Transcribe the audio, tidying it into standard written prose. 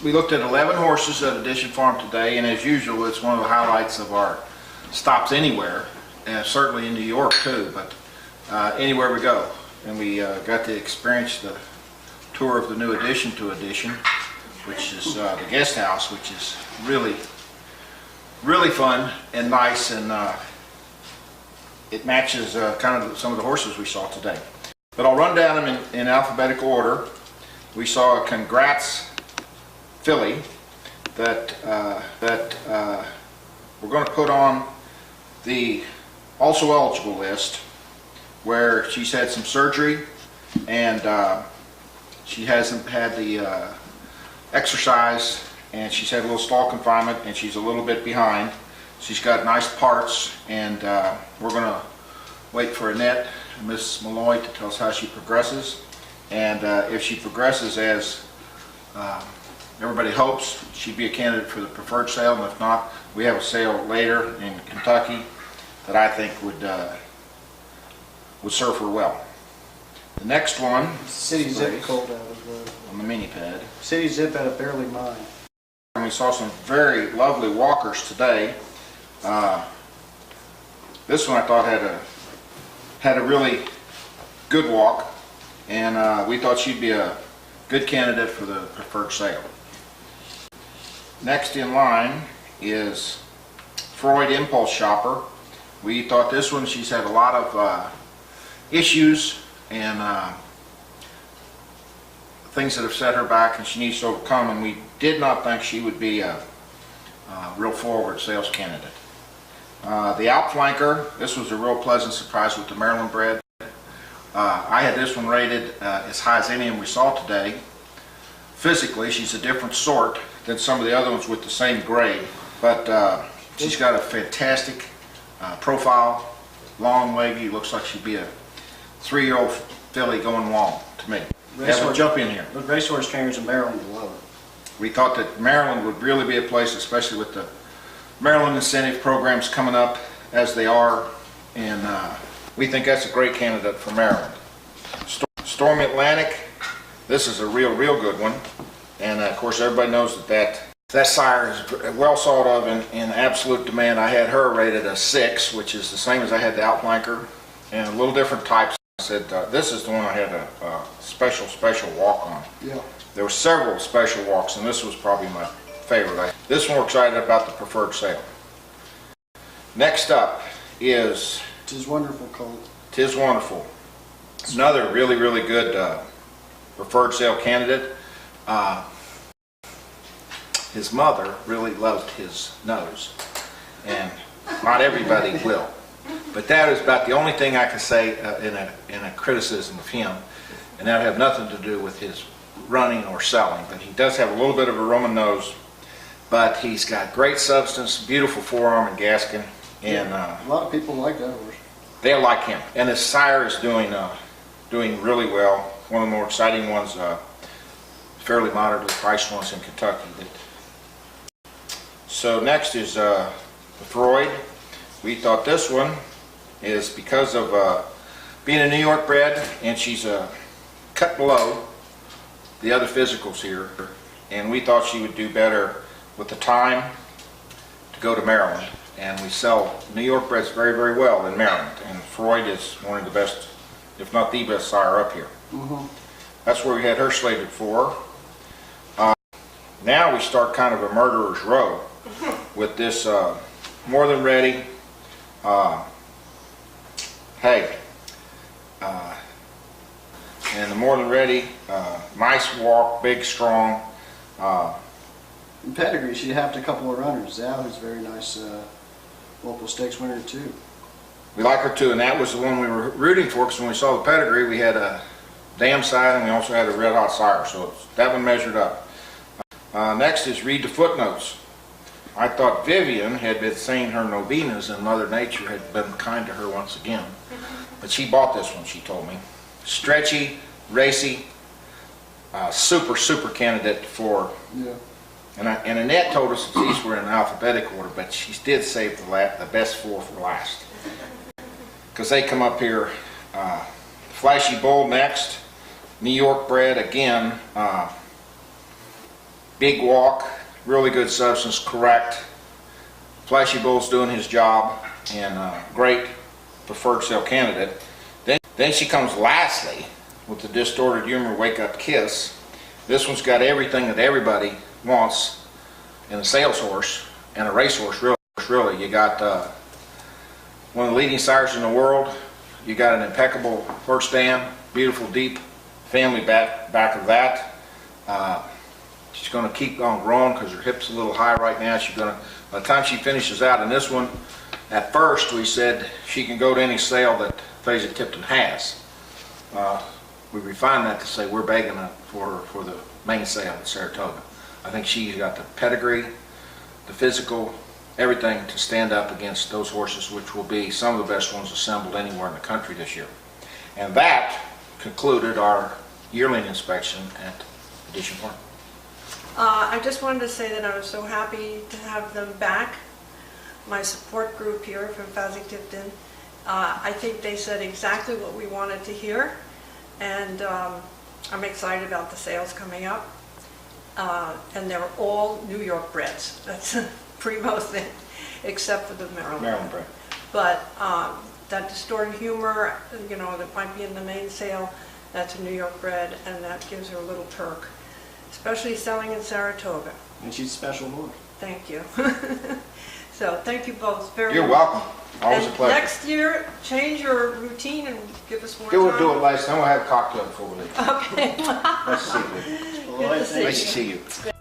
We looked at 11 horses at Addition Farm today, and as usual, it's one of the highlights of our stops anywhere, and certainly in New York too, but anywhere we go. And we got to experience the tour of the new addition to Addition, which is the guest house, which is really fun and nice, and it matches kind of some of the horses we saw today. But I'll run down them in alphabetical order. We saw a Congrats filly that we're going to put on the also eligible list, where she's had some surgery and she hasn't had the exercise, and she's had a little stall confinement, and she's a little bit behind. She's got nice parts, and we're going to wait for Annette and Miss Malloy to tell us how she progresses. And if she progresses as everybody hopes, she'd be a candidate for the preferred sale, and if not, we have a sale later in Kentucky that I think would serve her well. The next one, City Zip called out of on the mini pad. City Zip out of Barely Mine. And we saw some very lovely walkers today. This one I thought had a really good walk, and we thought she'd be a good candidate for the preferred sale. Next in line is Freud Impulse Shopper. We thought this one, she's had a lot of issues and things that have set her back, and she needs to overcome, and we did not think she would be a real forward sales candidate. The Outflanker, this was a real pleasant surprise with the Maryland bred. I had this one rated as high as any we saw today. Physically, she's a different sort than some of the other ones with the same grade, but she's got a fantastic profile, long, leggy. Looks like she'd be a 3-year-old filly going long to me. Jump in here. The racehorse trainers in Maryland love it. We thought that Maryland would really be a place, especially with the Maryland incentive programs coming up as they are, and we think that's a great candidate for Maryland. Storm Atlantic, this is a real good one, and of course everybody knows that sire is well sought of and in absolute demand. I had her rated a 6, which is the same as I had the Outflanker, and a little different types. I said this is the one I had a special walk on. Yeah. There were several special walks, and this was probably my favorite. This one we're excited about the preferred sale. Next up is Tis Wonderful Colt. Tis Wonderful. Another really good preferred sale candidate. His mother really loved his nose, and not everybody will. But that is about the only thing I can say in a criticism of him, and that would have nothing to do with his running or selling. But he does have a little bit of a Roman nose, but he's got great substance, beautiful forearm and gaskin, and a lot of people like that horse. They like him, and his sire is doing really well. One of the more exciting ones, fairly moderately priced ones in Kentucky. So next is the Freud. We thought this one is because of being a New York bred, and she's cut below the other physicals here, and we thought she would do better with the time to go to Maryland. And we sell New York breds very well in Maryland, and Freud is one of the best, if not the best sire up here. That's where we had her slated for. Now we start kind of a murderer's row with this More Than Ready. And the More Than Ready, nice walk, big, strong. In pedigree, she had a couple of runners. Zal is a very nice local stakes winner too. We like her too, and that was the one we were rooting for, because when we saw the pedigree, we had a dam side and we also had a red hot sire, so that one measured up. Next is Read the Footnotes. I thought Vivien had been saying her novenas, and Mother Nature had been kind to her once again. But she bought this one, she told me. Stretchy, racy, super candidate for. Yeah. And Annette told us that these were in alphabetic order, but she did save the best 4 for last, because they come up here. Flashy Bull next, New York bred again. big walk, really good substance, correct. Flashy Bull's doing his job, and great preferred sale candidate. Then she comes lastly with the Distorted Humor Wake Up Kiss. This one's got everything that everybody wants in a sales horse and a racehorse. Really, you got one of the leading sires in the world. You got an impeccable horse stand, beautiful deep family back of that. She's going to keep on growing because her hip's a little high right now. By the time she finishes out in this one, at first we said she can go to any sale that Fasig-Tipton has. We refined that to say we're begging for the main sale at Saratoga. I think she's got the pedigree, the physical, everything to stand up against those horses, which will be some of the best ones assembled anywhere in the country this year. And that concluded our yearling inspection at Edition 1. I just wanted to say that I was so happy to have them back, my support group here from Fasig-Tipton. I think they said exactly what we wanted to hear, and I'm excited about the sales coming up. And they're all New York breds. That's a primo thing, except for the Maryland bred. But that Distorted Humor, that might be in the main sale, that's a New York bred, and that gives her a little perk, especially selling in Saratoga. And she's a special horse. Thank you. So thank you both very much. You're welcome. Always a pleasure. Next year, change your routine and give us more Do time. it last time. We'll have a cocktail before we leave. Okay. Nice to see you. Good to see you. Nice to see you. Good.